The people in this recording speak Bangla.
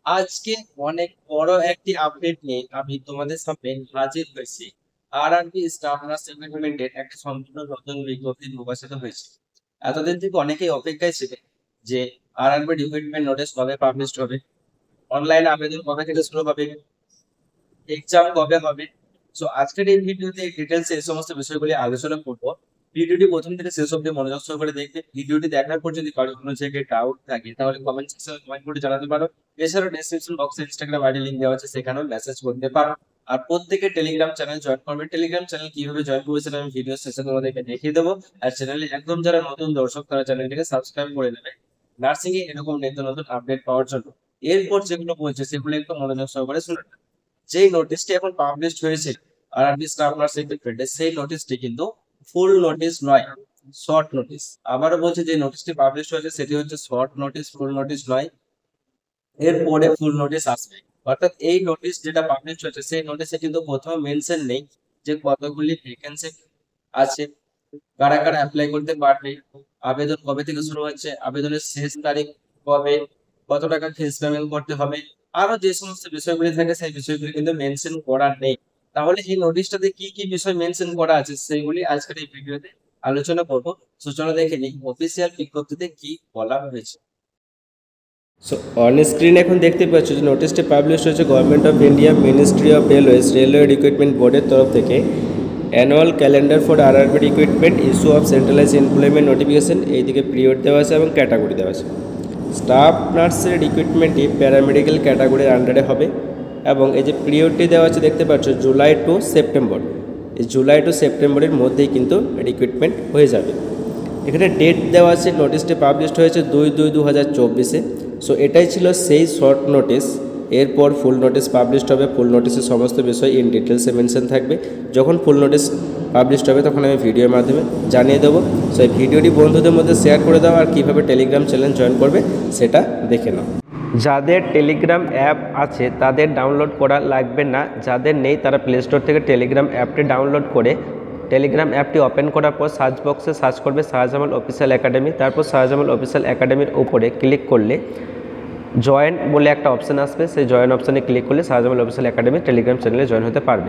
আজকে অনেক বড় একটি আপডেট নিয়ে আমি তোমাদের সামনে হাজির হয়েছি। স্টাফ নার্স রিক্রুটমেন্টের একটা সম্পূর্ণ নতুন বিজ্ঞপ্তি প্রকাশিত হয়েছে। এতদিন থেকে অনেকেই অপেক্ষায় ছিলেন যে আরআরবি রিক্রুটমেন্ট নোটিশ কবে পাবলিশ হবে, অনলাইন আবেদন কবে থেকে শুরু হবে, এক্সাম কবে হবে। সো আজকের এই ভিডিওতে ডিটেলস এই সমস্ত বিষয়গুলি আলোচনা করব। ভিডিওটি প্রথম থেকে শেষ অবধি মনোযোগ সহকারে দেখবে। ভিডিওটি দেখার পর যদি কারো কোনো জায়গায় ডাউট থাকে তাহলে কমেন্ট সেকশনে কমেন্ট করে জানাতে পারো। এছাড়াও ডেসক্রিপশন বক্সে ইনস্টাগ্রাম আইডি লিংক দেওয়া আছে, সেখানেও মেসেজ করতে পারো। আর প্রত্যেকে টেলিগ্রাম চ্যানেল জয়েন করবে। টেলিগ্রাম চ্যানেল কিভাবে জয়েন করবে সেটা আমি ভিডিও শেষে তোমাদেরকে দেখিয়ে দেবো। আর চ্যানেলে একদম যারা নতুন দর্শক তারা চ্যানেলটিকে সাবস্ক্রাইব করে নেবে নার্সিং এ এরকম নিত্য নতুন আপডেট পাওয়ার জন্য। এরপর যেগুলো বলছে সেগুলো একটু মনোযোগ সহকারে শুনে। যেই নোটিশটি এখন পাবলিশ হয়েছে আরআরবি স্টাফ নার্স রিক্রুটমেন্টে, সেই নোটিশটি কিন্তু ফুল নোটিশ নয়, শর্ট নোটিশ। আবারও বলছি, যে নোটিশটি পাবলিশ হয়েছে সেটি হচ্ছে শর্ট নোটিশ, ফুল নোটিশ নয়। এরপরে ফুল নোটিশ আসবে। অর্থাৎ এই নোটিশ যেটা পাবলিশ হয়েছে সেই নোটিশে কিন্তু কোথাও মেনশন নেই যে কতগুলি ভ্যাকেন্সি আছে, কারা কারা অ্যাপ্লাই করতে পারবে, আবেদন কবে থেকে শুরু হচ্ছে, আবেদনের শেষ তারিখ কবে, কত টাকা ফিস পেমেন্ট করতে হবে, আরো যে সমস্ত বিষয়গুলি থাকে সেই বিষয়গুলি কিন্তু মেনশন করা নেই। তাহলে এই নোটিশটাতে কি কি বিষয় মেনশন করা আছে সেইগুলি আজকের এই ভিডিওতে আলোচনা করব। সূচনা দেখে নিই অফিসিয়াল বিজ্ঞপ্তিতে কি বলা হয়েছে। সো অন স্ক্রিন এখন দেখতে পাচ্ছ যে নোটিশটি পাবলিশ হয়েছে government of India, ministry of railways, railway recruitment বোর্ডের তরফ থেকে। Annual calendar for RRB recruitment, issue of centralise employment notification, এইদিকে পিরিয়ড দেওয়া আছে এবং ক্যাটাগরি দেওয়া আছে। স্টাফ নার্সের রিক্রুটমেন্টটি প্যারামেডিক্যাল ক্যাটাগরির আন্ডারে হবে এবং এই যে পিরিয়ডটি দেওয়া আছে দেখতে পাচ্ছ জুলাই টু সেপ্টেম্বর। এই জুলাই টু সেপ্টেম্বরের মধ্যেই কিন্তু রিক্রুটমেন্ট হয়ে যাবে। এখানে ডেট দেওয়া আছে, নোটিশটি পাবলিশড হয়েছে 2/2/2024-এ। সো এটাই ছিল সেই শর্ট নোটিশ। এরপর ফুল নোটিশ পাবলিশড হবে। ফুল নোটিশের সমস্ত বিষয় ইন ডিটেলসে মেনশন থাকবে। যখন ফুল নোটিশ পাবলিশড হবে তখন আমি ভিডিওর মাধ্যমে জানিয়ে দেবো। সো এই ভিডিওটি বন্ধুদের মধ্যে শেয়ার করে দাও আর কীভাবে টেলিগ্রাম চ্যানেল জয়েন করবে সেটা দেখে নাও। যাদের টেলিগ্রাম অ্যাপ আছে তাদের ডাউনলোড করা লাগবে না, যাদের নেই তারা প্লে স্টোর থেকে টেলিগ্রাম অ্যাপটি ডাউনলোড করে টেলিগ্রাম অ্যাপটি ওপেন করার পর সার্চ বক্সে সার্চ করবে শাহজামাল অফিসিয়াল একাডেমি। তারপর শাহজামাল অফিসিয়াল একাডেমির উপরে ক্লিক করলে জয়েন বলে একটা অপশান আসবে, সেই জয়েন অপশানে ক্লিক করলে শাহজামাল অফিসিয়াল একাডেমি টেলিগ্রাম চ্যানেলে জয়েন হতে পারবে।